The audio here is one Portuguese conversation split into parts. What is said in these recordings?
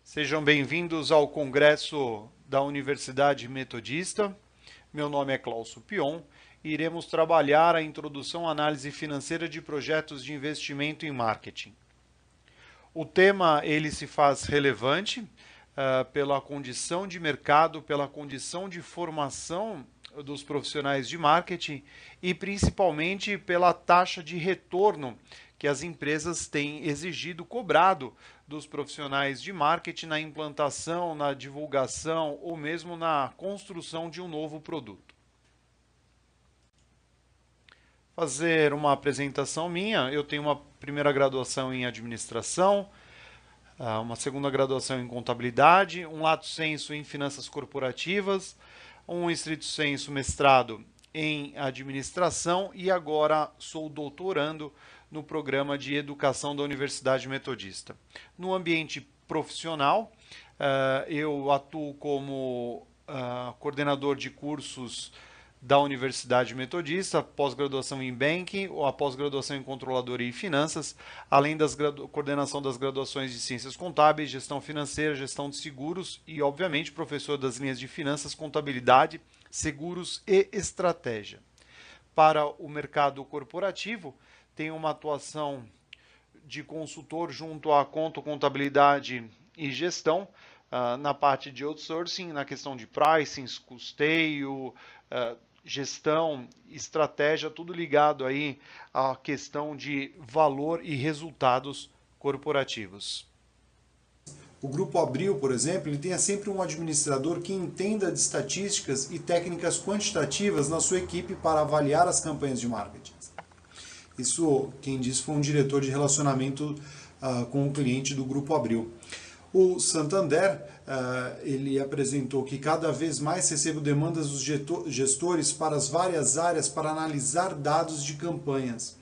Sejam bem-vindos ao Congresso da Universidade Metodista. Meu nome é Cláudio Pion e iremos trabalhar a introdução à análise financeira de projetos de investimento em marketing. O tema ele se faz relevante pela condição de mercado, pela condição de formação dos profissionais de marketing e principalmente pela taxa de retorno que as empresas têm exigido, cobrado dos profissionais de marketing na implantação, na divulgação ou mesmo na construção de um novo produto. Fazer uma apresentação minha, eu tenho uma primeira graduação em administração, uma segunda graduação em contabilidade, um lato sensu em finanças corporativas, um estrito sensu mestrado em administração e agora sou doutorando no programa de educação da Universidade Metodista. No ambiente profissional, eu atuo como coordenador de cursos da Universidade Metodista, pós-graduação em Banking, ou a pós-graduação em Controladoria e Finanças, além da coordenação das graduações de Ciências Contábeis, Gestão Financeira, Gestão de Seguros e, obviamente, professor das linhas de Finanças, Contabilidade, Seguros e Estratégia. Para o mercado corporativo, tenho uma atuação de consultor junto à Conto, Contabilidade e Gestão, na parte de outsourcing, na questão de pricing, custeio, gestão, estratégia, tudo ligado aí à questão de valor e resultados corporativos. O Grupo Abril, por exemplo, ele tenha sempre um administrador que entenda de estatísticas e técnicas quantitativas na sua equipe para avaliar as campanhas de marketing. Isso, quem disse, foi um diretor de relacionamento com o cliente do Grupo Abril. O Santander, ele apresentou que cada vez mais recebe demandas dos gestores para as várias áreas para analisar dados de campanhas.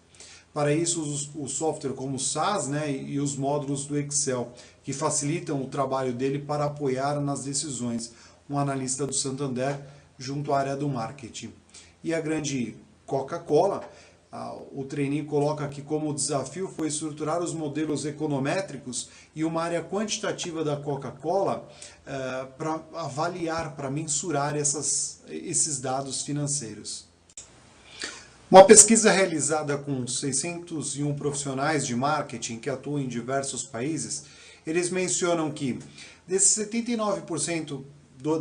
Para isso, o software como o SAS, né, e os módulos do Excel, que facilitam o trabalho dele para apoiar nas decisões. Um analista do Santander junto à área do marketing. E a grande Coca-Cola, o trainee coloca aqui como desafio foi estruturar os modelos econométricos e uma área quantitativa da Coca-Cola para avaliar, para mensurar esses dados financeiros. Uma pesquisa realizada com 601 profissionais de marketing que atuam em diversos países, eles mencionam que desses 79%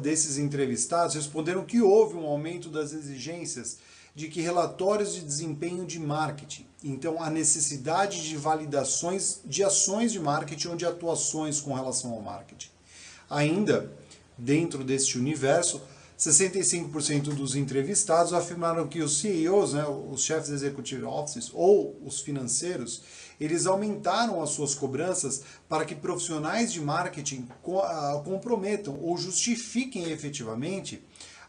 desses entrevistados responderam que houve um aumento das exigências de que relatórios de desempenho de marketing. Então, a necessidade de validações de ações de marketing ou de atuações com relação ao marketing. Ainda, dentro deste universo, 65% dos entrevistados afirmaram que os CEOs, né, os chefes executive officers ou os financeiros, eles aumentaram as suas cobranças para que profissionais de marketing comprometam ou justifiquem efetivamente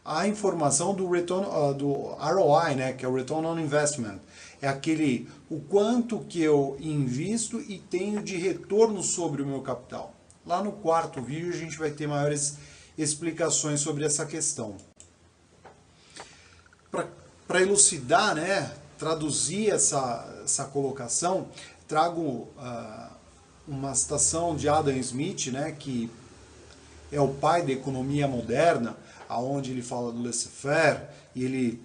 a informação do ROI, né, que é o Return on Investment. É aquele, o quanto que eu invisto e tenho de retorno sobre o meu capital. Lá no quarto vídeo a gente vai ter maiores explicações sobre essa questão. Para elucidar, né, traduzir essa colocação, trago uma citação de Adam Smith, né, que é o pai da economia moderna, aonde ele fala do laissez-faire, e ele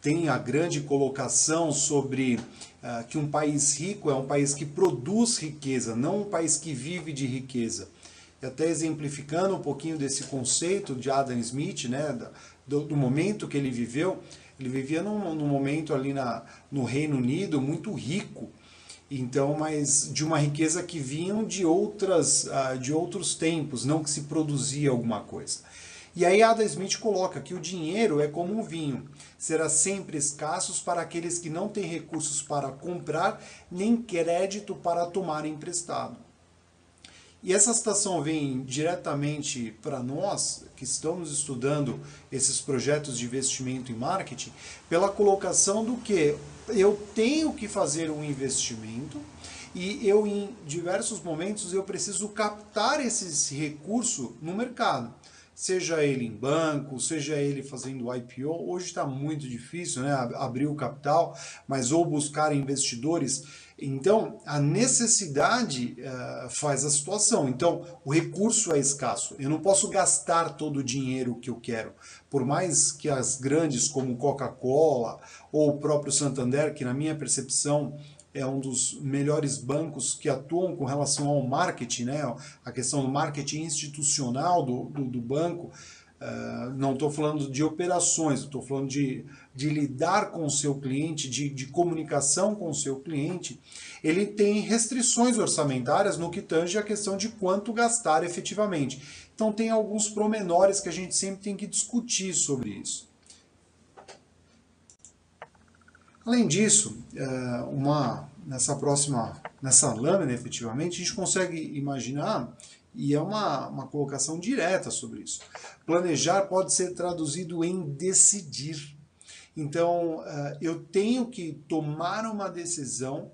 tem a grande colocação sobre que um país rico é um país que produz riqueza, não um país que vive de riqueza. E até exemplificando um pouquinho desse conceito de Adam Smith, né, do momento que ele vivia num momento ali no Reino Unido muito rico, então, mas de uma riqueza que vinham de outros tempos, não que se produzia alguma coisa. E aí Adam Smith coloca que o dinheiro é como um vinho, será sempre escasso para aqueles que não têm recursos para comprar, nem crédito para tomar emprestado. E essa citação vem diretamente para nós, que estamos estudando esses projetos de investimento em marketing, pela colocação do que eu tenho que fazer um investimento e eu, em diversos momentos, eu preciso captar esse recurso no mercado. Seja ele em banco, seja ele fazendo IPO, hoje está muito difícil, né, abrir o capital, mas ou buscar investidores Então, a necessidade faz a situação. Então, o recurso é escasso. Eu não posso gastar todo o dinheiro que eu quero. Por mais que as grandes, como Coca-Cola ou o próprio Santander, que na minha percepção é um dos melhores bancos que atuam com relação ao marketing, né? A questão do marketing institucional do banco. Não estou falando de operações, estou falando de lidar com o seu cliente, de comunicação com o seu cliente. Ele tem restrições orçamentárias no que tange a questão de quanto gastar efetivamente. Então tem alguns promenores que a gente sempre tem que discutir sobre isso. Além disso, nessa lâmina efetivamente, a gente consegue imaginar, e é uma colocação direta sobre isso. Planejar pode ser traduzido em decidir. Então, eu tenho que tomar uma decisão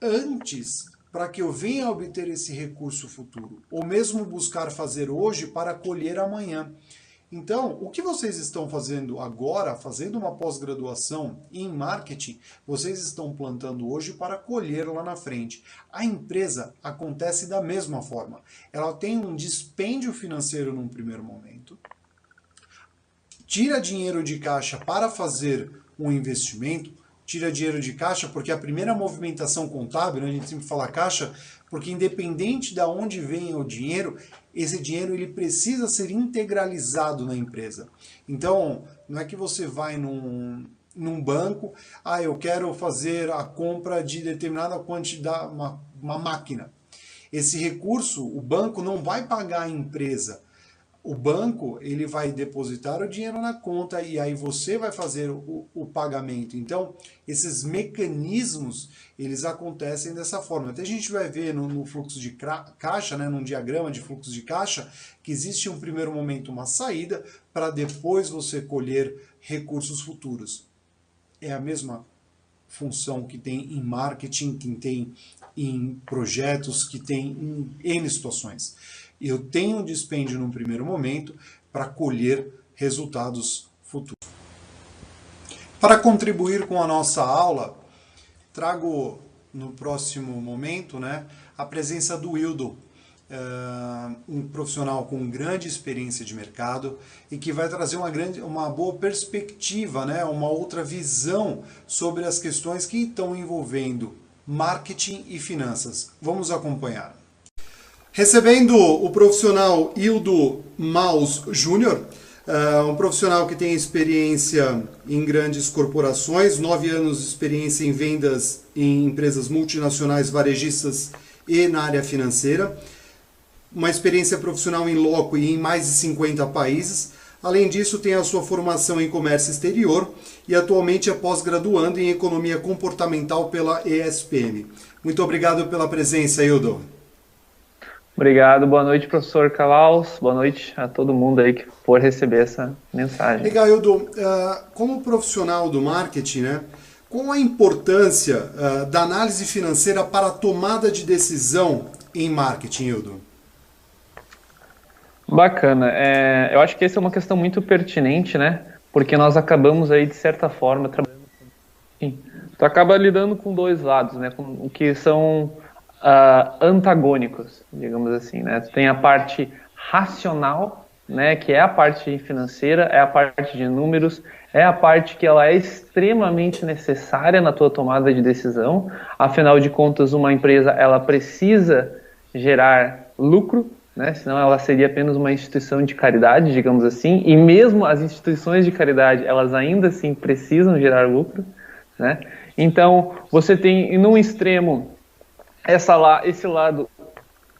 antes para que eu venha a obter esse recurso futuro, ou mesmo buscar fazer hoje para colher amanhã. Então, o que vocês estão fazendo agora, fazendo uma pós-graduação em marketing, vocês estão plantando hoje para colher lá na frente. A empresa acontece da mesma forma. Ela tem um dispêndio financeiro num primeiro momento, tira dinheiro de caixa para fazer um investimento, tira dinheiro de caixa porque a primeira movimentação contábil, né, a gente sempre fala caixa, porque independente de onde venha o dinheiro, esse dinheiro ele precisa ser integralizado na empresa. Então, não é que você vai num banco, eu quero fazer a compra de determinada quantidade, uma máquina. Esse recurso, o banco não vai pagar a empresa. O banco ele vai depositar o dinheiro na conta e aí você vai fazer o pagamento. Então, esses mecanismos, eles acontecem dessa forma. Até a gente vai ver no fluxo de caixa, né, num diagrama de fluxo de caixa, que existe um primeiro momento uma saída para depois você colher recursos futuros. É a mesma função que tem em marketing, que tem em projetos, que tem em N situações. Eu tenho um dispêndio num primeiro momento para colher resultados futuros. Para contribuir com a nossa aula, trago no próximo momento, né, a presença do Wildo, um profissional com grande experiência de mercado e que vai trazer uma boa perspectiva, né, uma outra visão sobre as questões que estão envolvendo marketing e finanças. Vamos acompanhar. Recebendo o profissional Hildo Maus Júnior, um profissional que tem experiência em grandes corporações, 9 anos de experiência em vendas em empresas multinacionais, varejistas e na área financeira, uma experiência profissional em loco e em mais de 50 países. Além disso, tem a sua formação em comércio exterior e atualmente é pós-graduando em economia comportamental pela ESPM. Muito obrigado pela presença, Hildo. Obrigado, boa noite, professor Calaus, boa noite a todo mundo aí que for receber essa mensagem. Legal, Hildo. Como profissional do marketing, né, qual a importância da análise financeira para a tomada de decisão em marketing, Hildo? Bacana, eu acho que essa é uma questão muito pertinente, né, porque nós acabamos aí, de certa forma, trabalhando com... Tu acaba lidando com dois lados, né, com o que são... antagônicos, digamos assim, né? Tem a parte racional, né, que é a parte financeira, é a parte de números, é a parte que ela é extremamente necessária na tua tomada de decisão. Afinal de contas, uma empresa ela precisa gerar lucro, né? Senão ela seria apenas uma instituição de caridade, digamos assim. E mesmo as instituições de caridade, elas ainda assim precisam gerar lucro, né? Então, você tem num extremo esse lado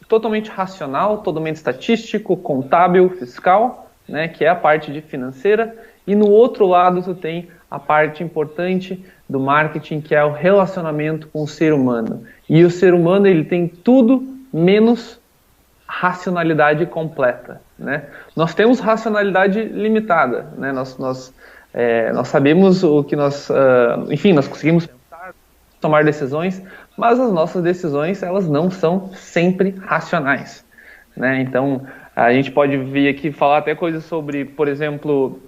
totalmente racional, totalmente estatístico, contábil, fiscal, né, que é a parte de financeira, e no outro lado tu tem a parte importante do marketing, que é o relacionamento com o ser humano. E o ser humano ele tem tudo menos racionalidade completa, né? Nós temos racionalidade limitada, né? Nós sabemos o que nós conseguimos tomar decisões, mas as nossas decisões elas não são sempre racionais, né? Então a gente pode vir aqui falar até coisas sobre, por exemplo,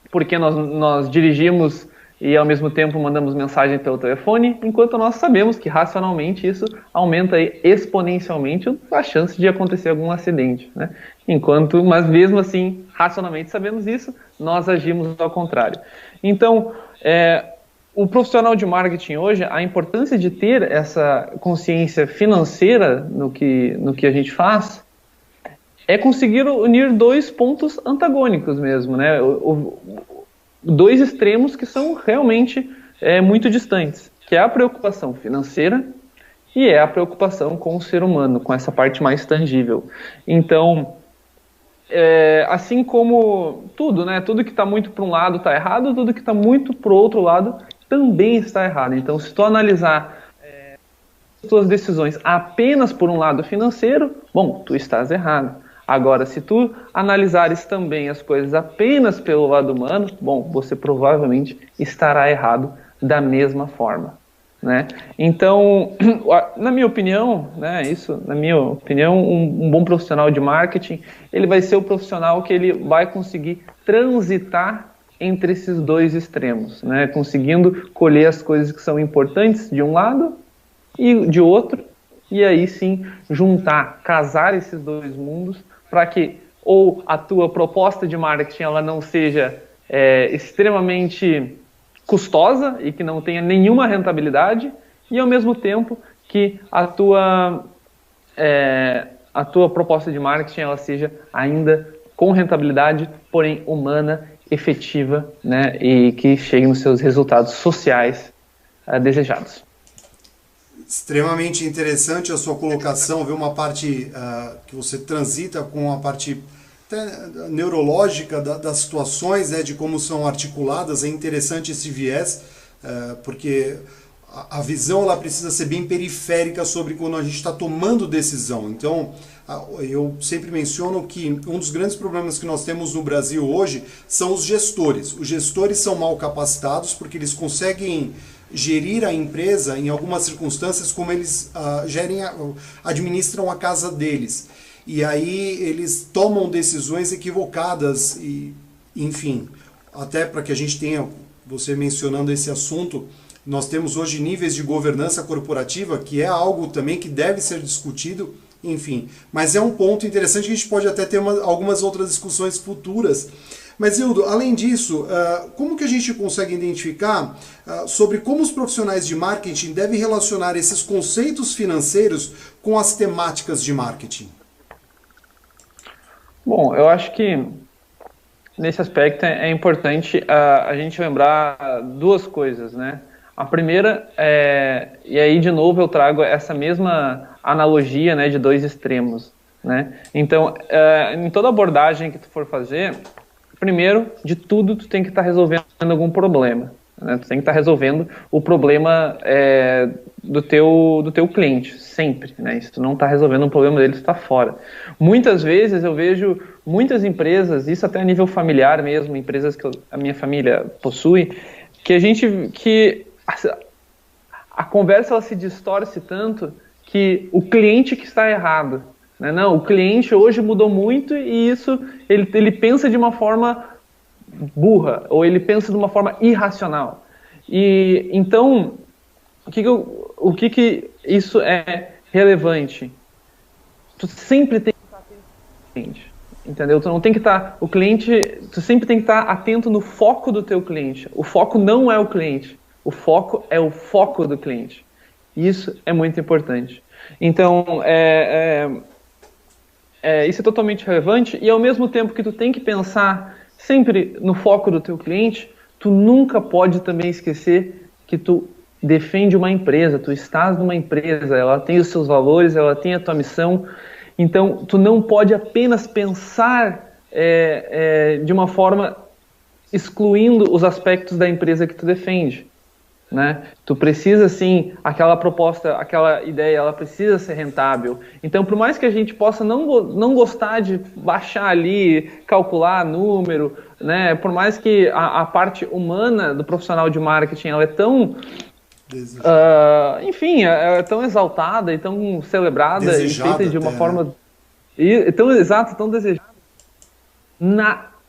por que nós dirigimos e ao mesmo tempo mandamos mensagem pelo telefone, enquanto nós sabemos que racionalmente isso aumenta aí exponencialmente a chance de acontecer algum acidente, né? Mas mesmo assim, racionalmente sabemos isso, nós agimos ao contrário. Então, o profissional de marketing hoje, a importância de ter essa consciência financeira no que a gente faz, é conseguir unir dois pontos antagônicos mesmo, né? Dois extremos que são realmente muito distantes, que é a preocupação financeira e é a preocupação com o ser humano, com essa parte mais tangível. Então, assim como tudo, né? Tudo que está muito para um lado está errado, tudo que está muito para o outro lado também está errado. Então, se tu analisar as tuas decisões apenas por um lado financeiro, bom, tu estás errado. Agora, se tu analisares também as coisas apenas pelo lado humano, bom, você provavelmente estará errado da mesma forma, né? Então, na minha opinião, um bom profissional de marketing, ele vai ser o profissional que ele vai conseguir transitar entre esses dois extremos, né? Conseguindo colher as coisas que são importantes de um lado e de outro, e aí sim juntar, casar esses dois mundos, para que ou a tua proposta de marketing ela não seja extremamente custosa e que não tenha nenhuma rentabilidade, e ao mesmo tempo que a tua proposta de marketing ela seja ainda com rentabilidade, porém humana, efetiva, né, e que chegue nos seus resultados sociais desejados. Extremamente interessante a sua colocação, ver uma parte que você transita com a parte até neurológica das situações, de como são articuladas. É interessante esse viés, porque a visão ela precisa ser bem periférica sobre quando a gente está tomando decisão. Então, eu sempre menciono que um dos grandes problemas que nós temos no Brasil hoje são os gestores. Os gestores são mal capacitados porque eles conseguem gerir a empresa em algumas circunstâncias como eles administram a casa deles. E aí eles tomam decisões equivocadas e, enfim, até para que a gente tenha, você mencionando esse assunto, nós temos hoje níveis de governança corporativa, que é algo também que deve ser discutido, enfim. Mas é um ponto interessante que a gente pode até ter algumas outras discussões futuras. Mas, Ildo, além disso, como que a gente consegue identificar sobre como os profissionais de marketing devem relacionar esses conceitos financeiros com as temáticas de marketing? Bom, eu acho que nesse aspecto é importante a gente lembrar duas coisas, né? A primeira e aí de novo eu trago essa mesma analogia, né, de dois extremos, né? Então, em toda abordagem que tu for fazer, primeiro de tudo tu tem que estar resolvendo algum problema, né? Tu tem que estar resolvendo o problema do teu cliente, sempre, né? Se tu não está resolvendo um problema dele, tu está fora. Muitas vezes eu vejo muitas empresas, isso até a nível familiar mesmo, empresas que a minha família possui, que a conversa ela se distorce tanto que o cliente que está errado, né? Não, o cliente hoje mudou muito e isso ele pensa de uma forma burra ou ele pensa de uma forma irracional. E então o que isso é relevante? Tu sempre tem que estar atento ao cliente, entendeu? Tu não tem que estar tu sempre tem que estar atento no foco do teu cliente. O foco não é o cliente, o foco é o foco do cliente. Isso é muito importante. Então, isso é totalmente relevante e ao mesmo tempo que tu tem que pensar sempre no foco do teu cliente, tu nunca pode também esquecer que tu defende uma empresa, tu estás numa empresa, ela tem os seus valores, ela tem a tua missão, então tu não pode apenas pensar de uma forma excluindo os aspectos da empresa que tu defende, né? Tu precisa sim, aquela proposta, aquela ideia, ela precisa ser rentável. Então, por mais que a gente possa não gostar de baixar ali, calcular número, né? Por mais que a parte humana do profissional de marketing ela é tão enfim, é tão exaltada e tão celebrada desejada, e feita de uma forma tão exata, tão desejada.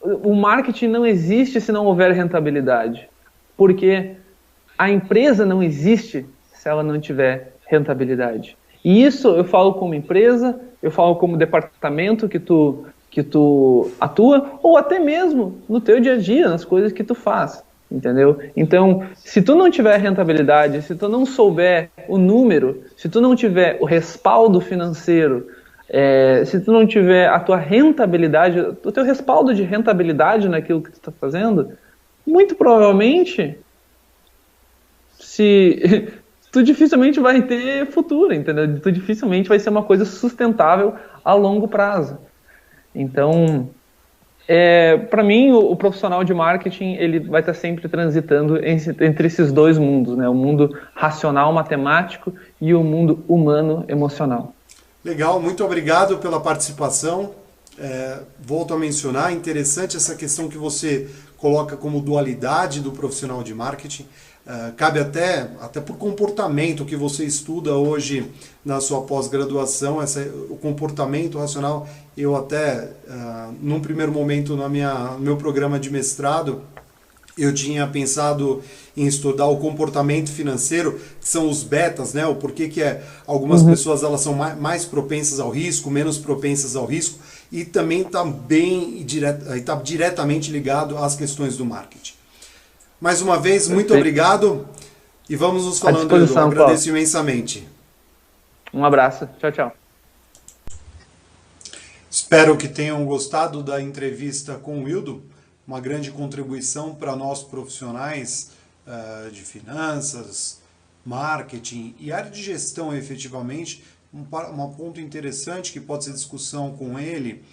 O marketing não existe se não houver rentabilidade. Porque a empresa não existe se ela não tiver rentabilidade. E isso eu falo como empresa, eu falo como departamento que tu atua, ou até mesmo no teu dia a dia, nas coisas que tu faz, entendeu? Então, se tu não tiver rentabilidade, se tu não souber o número, se tu não tiver o respaldo financeiro, se tu não tiver a tua rentabilidade, o teu respaldo de rentabilidade naquilo que tu está fazendo, muito provavelmente tu dificilmente vai ter futuro, entendeu? Tu dificilmente vai ser uma coisa sustentável a longo prazo. Então, para mim, o profissional de marketing ele vai estar sempre transitando entre esses dois mundos, né? O mundo racional, matemático e o mundo humano, emocional. Legal, muito obrigado pela participação. Volto a mencionar, interessante essa questão que você coloca como dualidade do profissional de marketing. Cabe até por comportamento que você estuda hoje na sua pós-graduação, o comportamento racional. Eu até, num primeiro momento no meu programa de mestrado, eu tinha pensado em estudar o comportamento financeiro, que são os betas, né? O porquê que algumas pessoas elas são mais propensas ao risco, menos propensas ao risco, e também está diretamente ligado às questões do marketing. Mais uma vez, muito obrigado e vamos nos falando, Ildo. Agradeço imensamente. Um abraço. Tchau, tchau. Espero que tenham gostado da entrevista com o Ildo. Uma grande contribuição para nós profissionais de finanças, marketing e área de gestão, efetivamente. Um ponto interessante que pode ser discussão com ele,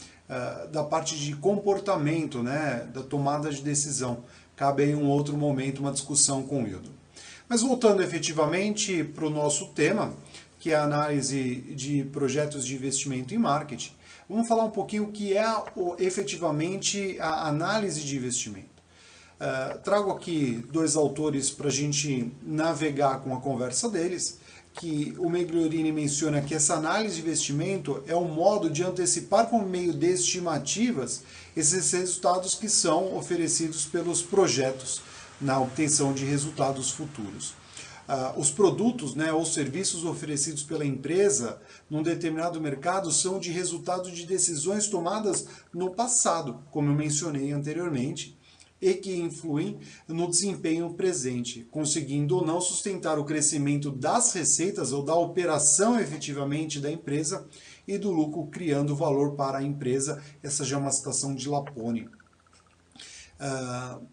da parte de comportamento, né, da tomada de decisão. Cabe em um outro momento uma discussão com o Ildo. Mas voltando efetivamente para o nosso tema, que é a análise de projetos de investimento em marketing, vamos falar um pouquinho o que é efetivamente a análise de investimento. Trago aqui dois autores para a gente navegar com a conversa deles, que o Migliorini menciona que essa análise de investimento é um modo de antecipar por meio de estimativas esses resultados que são oferecidos pelos projetos na obtenção de resultados futuros. Os produtos, né, ou serviços oferecidos pela empresa num determinado mercado são de resultado de decisões tomadas no passado, como eu mencionei anteriormente, e que influem no desempenho presente, conseguindo ou não sustentar o crescimento das receitas ou da operação efetivamente da empresa e do lucro, criando valor para a empresa. Essa já é uma citação de Lapone.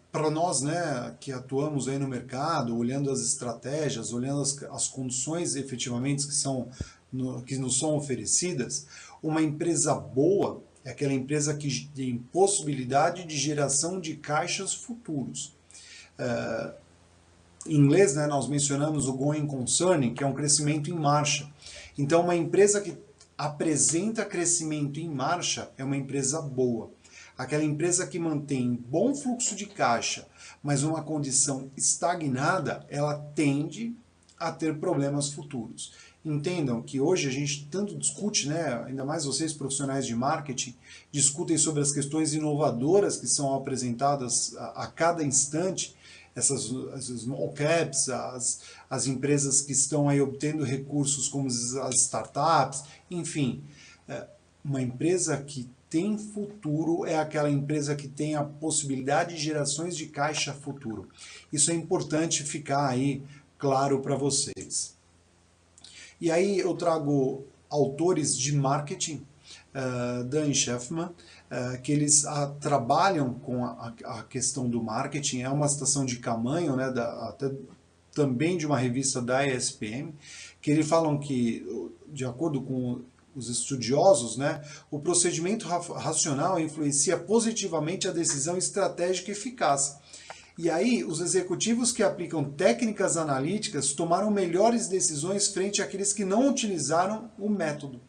Para nós, né, que atuamos aí no mercado, olhando as estratégias, olhando as condições efetivamente que nos são oferecidas, uma empresa boa é aquela empresa que tem possibilidade de geração de caixas futuros. Em inglês, né, nós mencionamos o going concern, que é um crescimento em marcha. Então, uma empresa que apresenta crescimento em marcha é uma empresa boa. Aquela empresa que mantém bom fluxo de caixa, mas uma condição estagnada, ela tende a ter problemas futuros. Entendam que hoje a gente tanto discute, né, ainda mais vocês profissionais de marketing, discutem sobre as questões inovadoras que são apresentadas a cada instante, essas small caps, as empresas que estão aí obtendo recursos como as startups, enfim. Uma empresa que tem futuro é aquela empresa que tem a possibilidade de gerações de caixa futuro. Isso é importante ficar aí claro para vocês. E aí eu trago autores de marketing, Dan Shefman, que eles trabalham com a questão do marketing. É uma citação de Camanho, né, até também de uma revista da ESPM, que eles falam que, de acordo com os estudiosos, né, o procedimento racional influencia positivamente a decisão estratégica eficaz. E aí, os executivos que aplicam técnicas analíticas tomaram melhores decisões frente àqueles que não utilizaram o método.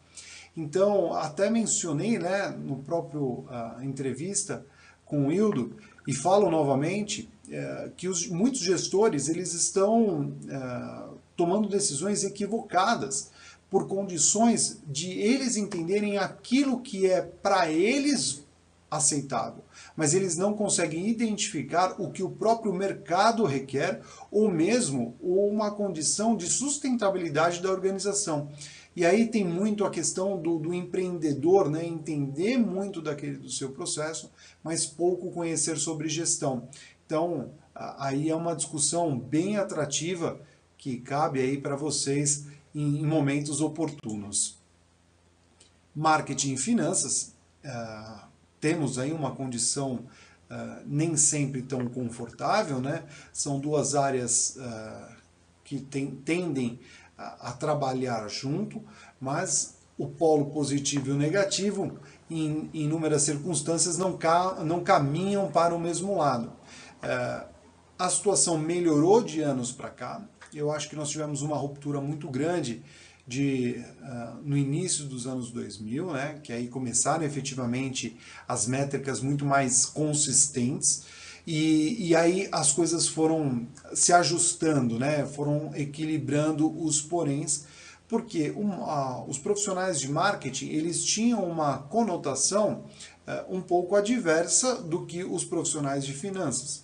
Então, até mencionei, né, no próprio entrevista com o Ildo, e falo novamente, que muitos gestores eles estão tomando decisões equivocadas por condições de eles entenderem aquilo que é para eles aceitável, mas eles não conseguem identificar o que o próprio mercado requer ou mesmo uma condição de sustentabilidade da organização. E aí tem muito a questão do empreendedor, né? Entender muito do seu processo, mas pouco conhecer sobre gestão. Então, aí é uma discussão bem atrativa que cabe aí para vocês em momentos oportunos. Marketing e finanças, temos aí uma condição nem sempre tão confortável, né? São duas áreas que tendem a trabalhar junto, mas o polo positivo e o negativo, em inúmeras circunstâncias, não caminham para o mesmo lado. A situação melhorou de anos para cá. Eu acho que nós tivemos uma ruptura muito grande no início dos anos 2000, né, que aí começaram efetivamente as métricas muito mais consistentes, e aí as coisas foram se ajustando, né, foram equilibrando os poréns, porque os profissionais de marketing eles tinham uma conotação um pouco adversa do que os profissionais de finanças.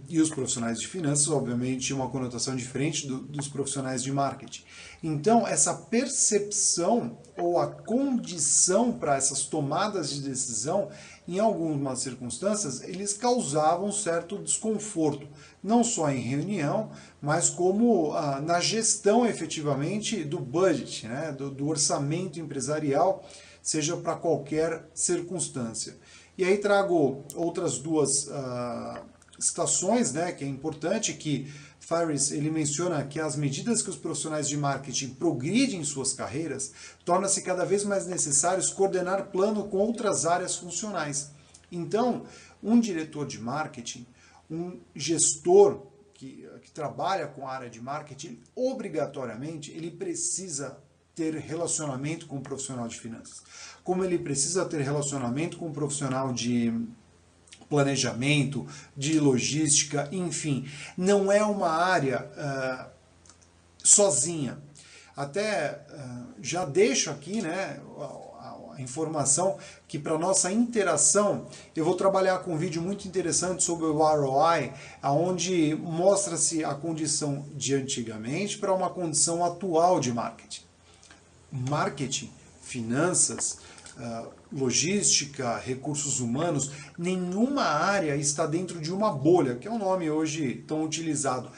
E os profissionais de finanças, obviamente, tinham uma conotação diferente dos profissionais de marketing. Então, essa percepção ou a condição para essas tomadas de decisão, em algumas circunstâncias, eles causavam certo desconforto, não só em reunião, mas como na gestão efetivamente do budget, né, do orçamento empresarial, seja para qualquer circunstância. E aí trago outras duas citações, né, que é importante, que Ferriss ele menciona que as medidas que os profissionais de marketing progridem em suas carreiras, torna-se cada vez mais necessários coordenar plano com outras áreas funcionais. Então, um diretor de marketing, um gestor que trabalha com a área de marketing, obrigatoriamente ele precisa ter relacionamento com o profissional de finanças. Como ele precisa ter relacionamento com o profissional de planejamento, de logística, enfim, não é uma área sozinha. Até já deixo aqui, né, a informação que para nossa interação eu vou trabalhar com um vídeo muito interessante sobre o ROI, onde mostra-se a condição de antigamente para uma condição atual de marketing. Marketing, finanças, logística, recursos humanos, nenhuma área está dentro de uma bolha, que é o nome hoje tão utilizado.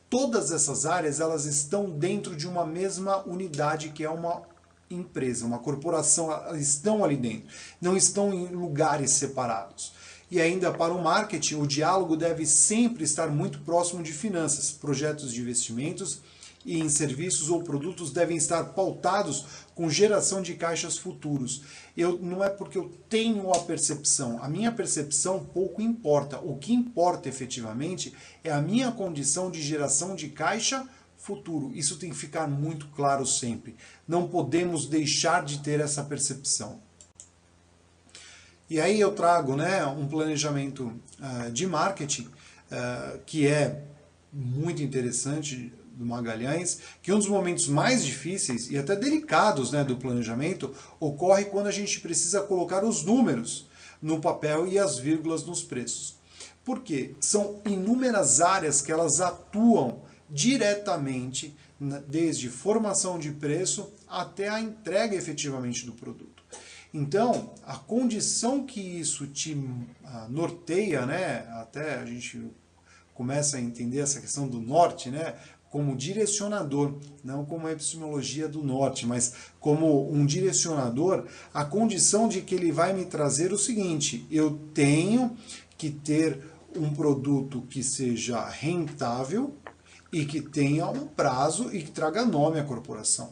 Todas essas áreas elas estão dentro de uma mesma unidade, que é uma empresa, uma corporação, elas estão ali dentro, não estão em lugares separados. E ainda para o marketing, o diálogo deve sempre estar muito próximo de finanças, projetos de investimentos e em serviços ou produtos devem estar pautados com geração de caixas futuros. Não é porque eu tenho a percepção, a minha percepção pouco importa. O que importa efetivamente é a minha condição de geração de caixa futuro. Isso tem que ficar muito claro sempre. Não podemos deixar de ter essa percepção. E aí eu trago, né, um planejamento de marketing que é muito interessante, do Magalhães, que um dos momentos mais difíceis e até delicados, né, do planejamento ocorre quando a gente precisa colocar os números no papel e as vírgulas nos preços. Por quê? São inúmeras áreas que elas atuam diretamente, desde formação de preço até a entrega efetivamente do produto. Então, a condição que isso te norteia, né, até a gente começa a entender essa questão do norte, né, como direcionador, não como a epistemologia do norte, mas como um direcionador, a condição de que ele vai me trazer o seguinte: eu tenho que ter um produto que seja rentável e que tenha um prazo e que traga nome à corporação.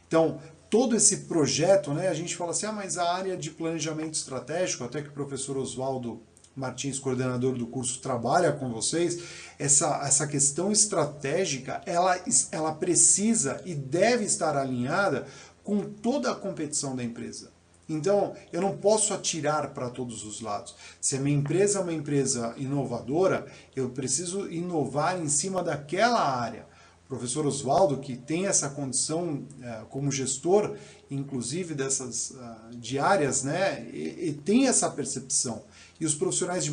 Então, todo esse projeto, né, a gente fala assim, mas a área de planejamento estratégico, até que o professor Oswaldo Martins, coordenador do curso, trabalha com vocês, essa questão estratégica, ela precisa e deve estar alinhada com toda a competição da empresa. Então, eu não posso atirar para todos os lados. Se a minha empresa é uma empresa inovadora, eu preciso inovar em cima daquela área, professor Oswaldo, que tem essa condição como gestor, inclusive dessas diárias, né, e tem essa percepção. E os profissionais de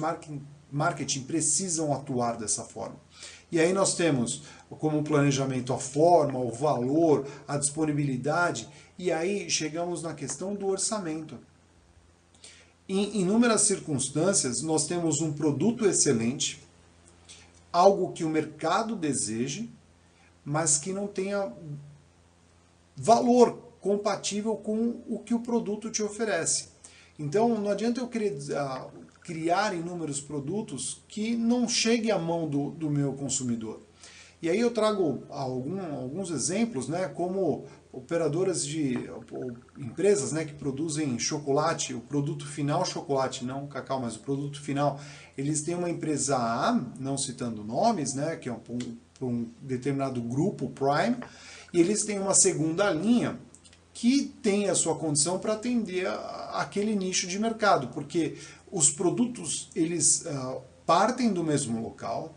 marketing precisam atuar dessa forma. E aí nós temos como planejamento a forma, o valor, a disponibilidade, e aí chegamos na questão do orçamento. Em inúmeras circunstâncias, nós temos um produto excelente, algo que o mercado deseje, mas que não tenha valor compatível com o que o produto te oferece. Então, não adianta eu criar inúmeros produtos que não cheguem à mão do meu consumidor. E aí eu trago alguns exemplos, né, como operadoras ou empresas, né, que produzem chocolate, o produto final chocolate, não o cacau, mas o produto final. Eles têm uma empresa A, não citando nomes, né, que é um determinado grupo Prime, e eles têm uma segunda linha que tem a sua condição para atender aquele nicho de mercado, porque os produtos eles partem do mesmo local,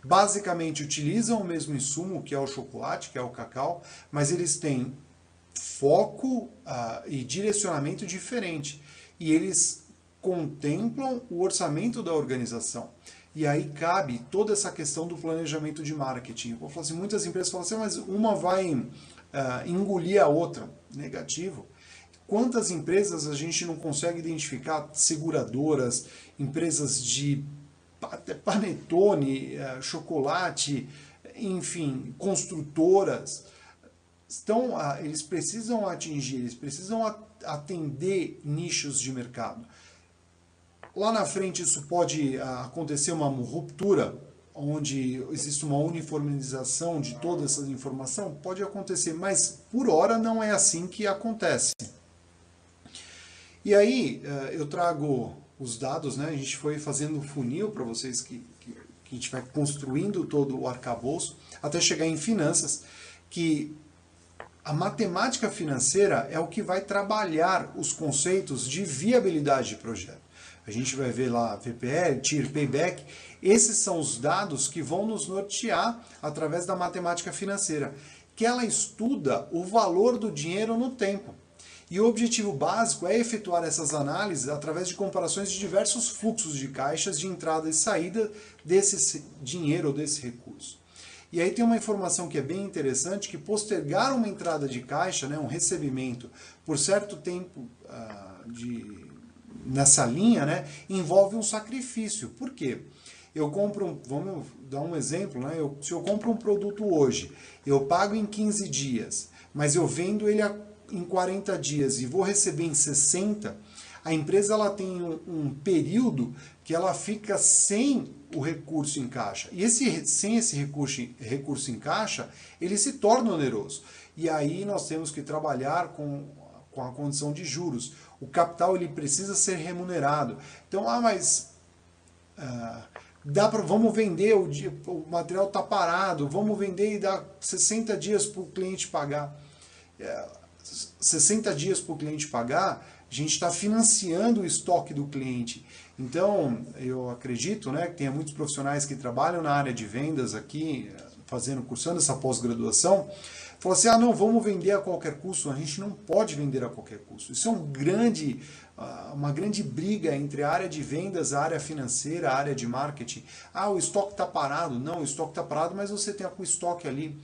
basicamente utilizam o mesmo insumo, que é o chocolate, que é o cacau, mas eles têm foco e direcionamento diferente. E eles contemplam o orçamento da organização. E aí cabe toda essa questão do planejamento de marketing. Eu vou falar assim, muitas empresas falam assim, mas uma vai engolir a outra. Negativo. Quantas empresas a gente não consegue identificar? Seguradoras, empresas de panetone, chocolate, enfim, construtoras. Eles precisam atingir, eles precisam atender nichos de mercado. Lá na frente isso pode acontecer uma ruptura, onde existe uma uniformização de toda essa informação, pode acontecer, mas por hora não é assim que acontece. E aí eu trago os dados, né? A gente foi fazendo funil para vocês que a gente vai construindo todo o arcabouço até chegar em finanças, que a matemática financeira é o que vai trabalhar os conceitos de viabilidade de projeto. A gente vai ver lá VPL, TIR, Payback. Esses são os dados que vão nos nortear através da matemática financeira, que ela estuda o valor do dinheiro no tempo. E o objetivo básico é efetuar essas análises através de comparações de diversos fluxos de caixas de entrada e saída desse dinheiro ou desse recurso. E aí tem uma informação que é bem interessante, que postergar uma entrada de caixa, né, um recebimento, por certo tempo nessa linha, né, envolve um sacrifício. Por quê? Vamos dar um exemplo, né? Se eu compro um produto hoje, eu pago em 15 dias, mas eu vendo ele em 40 dias e vou receber em 60, a empresa ela tem um período que ela fica sem o recurso em caixa. E sem esse recurso em caixa, ele se torna oneroso. E aí nós temos que trabalhar com a condição de juros. O capital ele precisa ser remunerado. Então, vamos vender, o material está parado, vamos vender e dar 60 dias para o cliente pagar. 60 dias para o cliente pagar, a gente está financiando o estoque do cliente. Então, eu acredito, né, que tenha muitos profissionais que trabalham na área de vendas aqui, cursando essa pós-graduação, falam assim, não, vamos vender a qualquer custo. A gente não pode vender a qualquer custo. Isso é uma grande briga entre a área de vendas, a área financeira, a área de marketing. O estoque está parado. Não, o estoque está parado, mas você tem o estoque ali.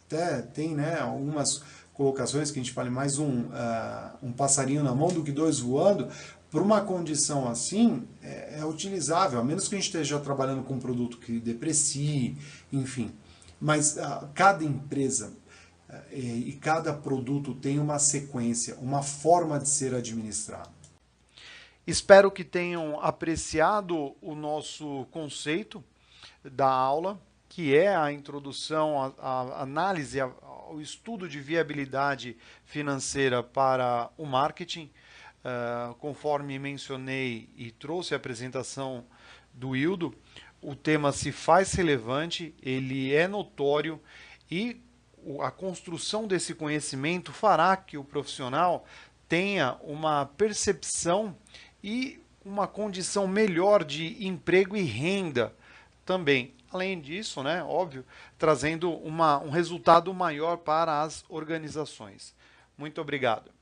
Até tem, né, algumas colocações que a gente fala mais um passarinho na mão do que dois voando. Por uma condição assim, é utilizável, a menos que a gente esteja trabalhando com um produto que deprecie, enfim. Mas cada empresa e cada produto tem uma sequência, uma forma de ser administrado. Espero que tenham apreciado o nosso conceito da aula, que é a introdução, a análise, ao estudo de viabilidade financeira para o marketing. Conforme mencionei e trouxe a apresentação do Hildo, o tema se faz relevante, ele é notório e a construção desse conhecimento fará que o profissional tenha uma percepção e uma condição melhor de emprego e renda também. além disso, né, óbvio, trazendo um resultado maior para as organizações. Muito obrigado.